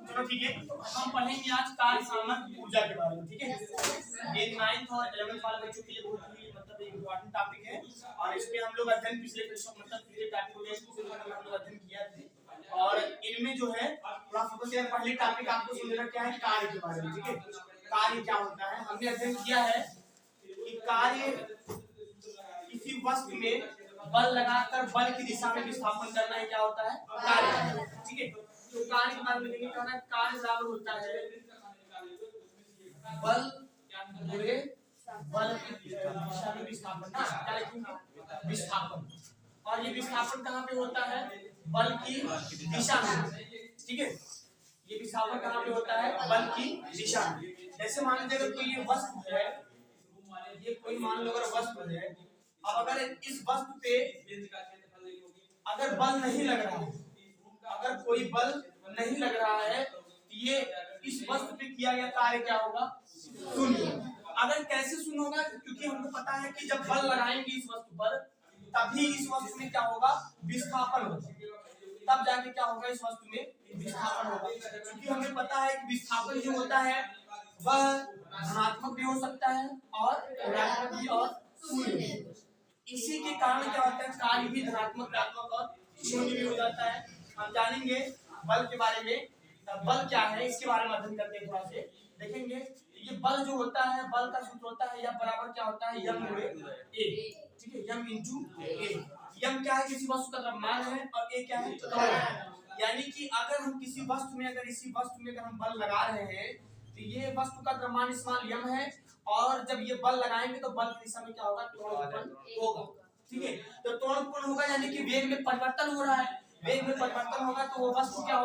चलो ठीक है, हम पढ़ेंगे आज कार्य सामग्री ऊर्जा के बारे में। ठीक है, ये 9th और 11th वाले बच्चों के लिए बहुत ही मतलब इम्पोर्टेंट टॉपिक है और इस पे हम लोग अध्ययन पिछले टॉपिक को हम लोग अध्ययन किया थे और इनमें जो है थोड़ा फोकस है। पहले टॉपिक आपको समझना क्या है, कार्य के बारे में। ठीक है, कार्य क्या होता है, हमने अध्ययन किया है कि कार्य किसी वस्तु में बल लगाकर बल की दिशा में विस्थापन करना है, क्या होता है कार्य। ठीक है, तो कार्य के बारे में देखेंगे क्या होता है। कार्य बराबर होता है बल गुणे बल की दिशा में विस्थापन। क्या लिखेंगे, विस्थापन। और ये विस्थापन कहाँ पे होता है, बल की दिशा में। ठीक है, ये विस्थापन कहाँ पे होता है, बल की दिशा में। जैसे मान लीजिए अगर कोई ये वस्तु है, ये कोई मान लो अगर वस्तु है, अब अगर इस वस्तु पे अगर बल नहीं लग रहा है, अगर कोई बल नहीं लग रहा है, ये इस वस्तु पे किया गया कार्य क्या होगा, शून्य। अगर कैसे शून्य होगा, क्योंकि हमको पता है कि जब बल लगाएंगे इस वस्तु पर तभी इस वस्तु में क्या होगा, विस्थापन होगा। तब जाके क्या होगा, इस वस्तु में विस्थापन होगा। क्योंकि हमें पता है कि विस्थापन जो होता है वह धनात्मक भी हो सकता है और ऋणात्मक भी और शून्य भी। इसी के कारण क्या होता है, कार्य भी धनात्मक ऋणात्मक और शून्य भी हो जाता है। हम जानेंगे बल के बारे में, बल क्या है इसके बारे में अध्ययन करते हैं। थोड़ा से देखेंगे ये बल जो होता है, बल का सूत्र होता है या बराबर क्या होता है, यम गुणे ए। ठीक है, यम इंटू ए। यम क्या है, किसी वस्तु का द्रव्यमान है और ए क्या है, त्वरण है। यानी कि अगर हम किसी वस्तु में इसी वस्तु में अगर हम बल लगा रहे हैं तो ये वस्तु का द्रव्यमान स्मॉल यम है और जब ये बल लगाएंगे तो बल की दिशा में क्या होगा, त्वरण उत्पन्न होगा। ठीक है, तो त्वरण उत्पन्न होगा यानी कि वेग में परिवर्तन हो रहा है। वेग में परिवर्तन होगा तो वो वस्तु क्या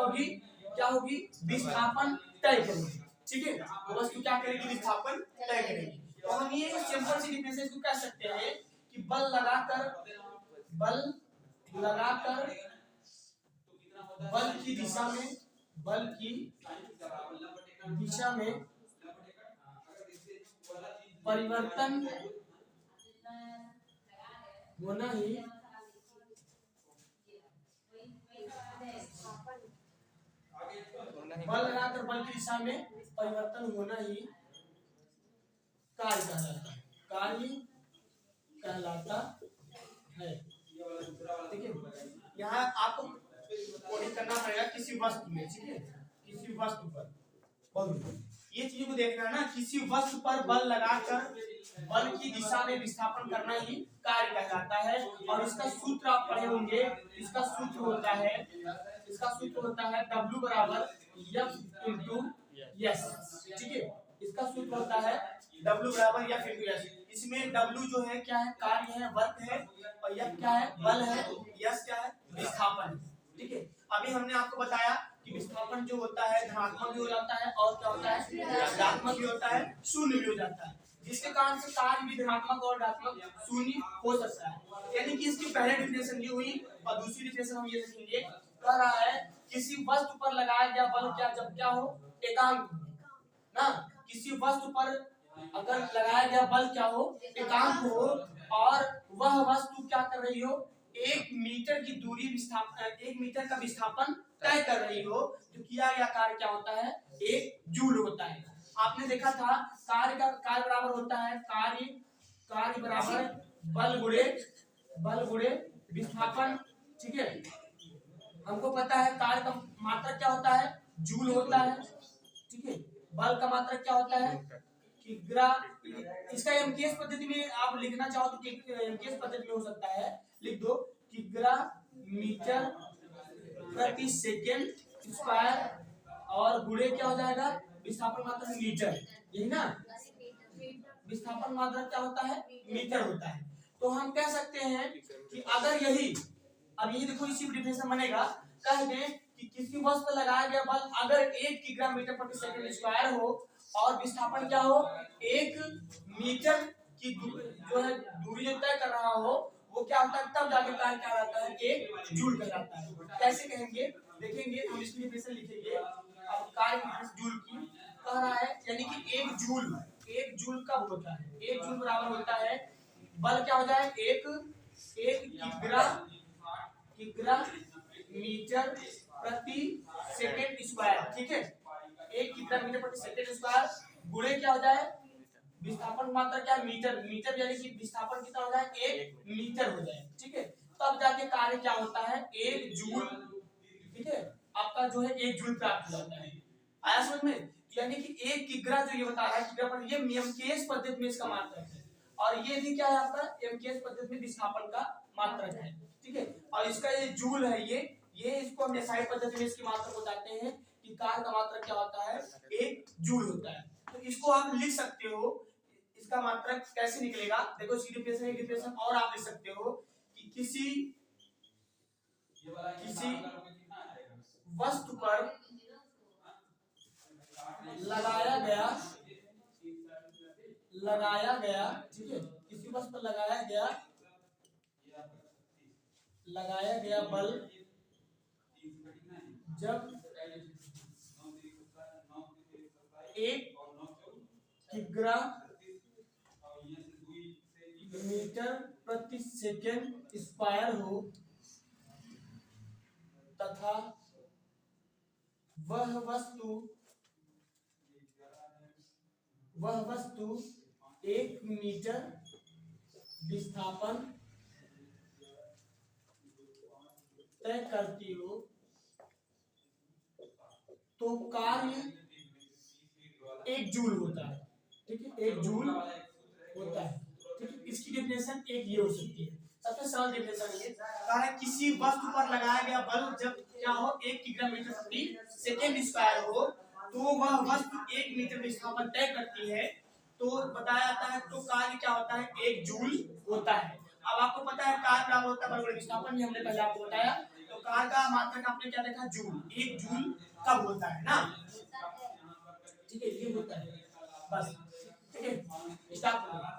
होगी, विस्थापन तय करेगी। ठीक है, वो वस्तु क्या करेगी, विस्थापन तय करेगी। तो हम ये सिंपल सी डिफरेंस को कह सकते हैं कि बल लगाकर बल की दिशा में परिवर्तन होना ही बल लगाकर बल की दिशा में परिवर्तन होना ही कार्य कहलाता है। ठीक है, यहाँ आपको कोडिंग करना पड़ेगा किसी वस्तु में। ठीक है, किसी वस्तु पर ये चीज को देखना है ना, किसी वस्तु पर बल लगाकर बल की दिशा में विस्थापन करना ही कार्य कहलाता है। और इसका सूत्र आप पढ़े होंगे, इसका सूत्र होता है W बराबर F इंटू S। ठीक है, इसका सूत्र होता है W बराबर F इंटू S। इसमें W जो है क्या है, कार्य है, वर्क है, और F क्या है, बल है, S क्या है, विस्थापन। ठीक है, अभी हमने आपको बताया कि विस्थापन जो होता है धनात्मक भी हो जाता है और क्या होता है, ऋणात्मक भी होता है, शून्य भी हो जाता है। जिसके कारण से कार्य भी धनात्मक और ऋणात्मक शून्य हो सकता है। यानी कि इसकी पहले डिफिनेशन ये हुई और दूसरी डिफिनेशन हम ये देखेंगे, कह रहा है किसी वस्तु पर लगाया गया बल जब क्या हो, एकांक ना। किसी वस्तु पर अगर लगाया गया बल क्या हो, एकांक हो और वह वस्तु क्या कर रही हो, 1 मीटर की दूरी 1 मीटर का विस्थापन तय कर रही हो, तो किया गया कार्य क्या होता है, 1 जूल होता है। आपने देखा था कार्य बराबर होता है कार्य बराबर बल गुणे विस्थापन। ठीक है, हमको पता है कार्य का मात्रक क्या होता है, जूल होता है। ठीक है, बल का मात्रक क्या होता है, किग्रा। इसका एमकेएस पद्धति में आप लिखना चाहो तो एमकेएस पद्धति में हो सकता है, लिख दो किग्रा मीटर प्रति सेकेंड स्क्वायर और गुणे क्या हो जाएगा, विस्थापन मात्रक मीटर। यही ना, विस्थापन मात्रक क्या होता है, मीटर होता है। तो हम कह सकते हैं कि अगर यही देखो इसी डिफिनेशन बनेगा, कह दें कि किसी वस्तु पर लगाया गया बल अगर 1 किग्रा मीटर प्रति सेकंड स्क्वायर हो और विस्थापन क्या हो, 1 मीटर की जो है दूरी तय कर रहा हो, वो क्या होता है, तब जाके कार्य क्या रहता है, 1 जूल कहलाता है। कैसे कहेंगे देखेंगे, हम इसकी डिफिनेशन लिखेंगे। अब कार्य जूल की कह रहा है, यानी कि 1 जूल कब होता है, 1 जूल बराबर होता है बल क्या हो जाए, 1 किग्रा मीटर प्रति सेकेंड स्क्वायर, ठीक है। एक किग्रा मीटर प्रति सेकेंड स्क्वायर गुणे क्या हो जाए विस्थापन की मात्रा क्या है मीटर, मीटर यानी कि विस्थापन कितना हो जाए 1 मीटर हो जाए, ठीक है। तब जाके कार्य क्या होता है 1 जूल, ठीक है, आपका जो है 1 जूल प्राप्त हो जाता है। आया समझ में? यानी कि 1 किग्रा जो ये बता रहा है किग्रा पर ये एमकेएस पद्धति में इसका मात्रक है, और ये भी क्या है आपका एमकेएस पद्धति में विस्थापन का मात्रक है, ठीक है। और इसका ये जूल है, ये इसको हम एसआई पद्धति में इसकी मात्रक बताते हैं कि कार्य का मात्रक क्या होता है 1 जूल होता है। तो इसको आप लिख सकते हो, इसका मात्रक कैसे निकलेगा देखो, इसकी डिफरेंशिएशन और आप लिख सकते हो कि किसी वस्तु पर लगाया गया, ठीक है, किसी वस्तु पर लगाया गया बल जब 1 किग्रा मीटर प्रति सेकेंड स्क्वायर हो तथा वह वस्तु 1 मीटर विस्थापन तय करती हो तो कार्य 1 जूल होता है, ठीक है, 1 जूल होता है, ठीक है। इसकी डेफिनेशन एक ये हो सकती है, सबसे सरल डेफिनेशन ये कहा है किसी वस्तु पर लगाया गया बल जब क्या हो 1 किग्रा मीटर प्रति सेकेंड स्क्वायर हो तो वह वस्तु 1 मीटर विस्थापन तय करती है, तो बताया जाता है तो कार्य क्या होता है 1 जूल होता है। अब आपको पता है कार्य बराबर होता है बल विस्थापन, ये हमने पहले आपको बताया। तो कार्य का मात्रक आपने क्या देखा जूल, 1 जूल कब होता है ना, ठीक है, ये होता है बस, ठीक है, स्टॉप।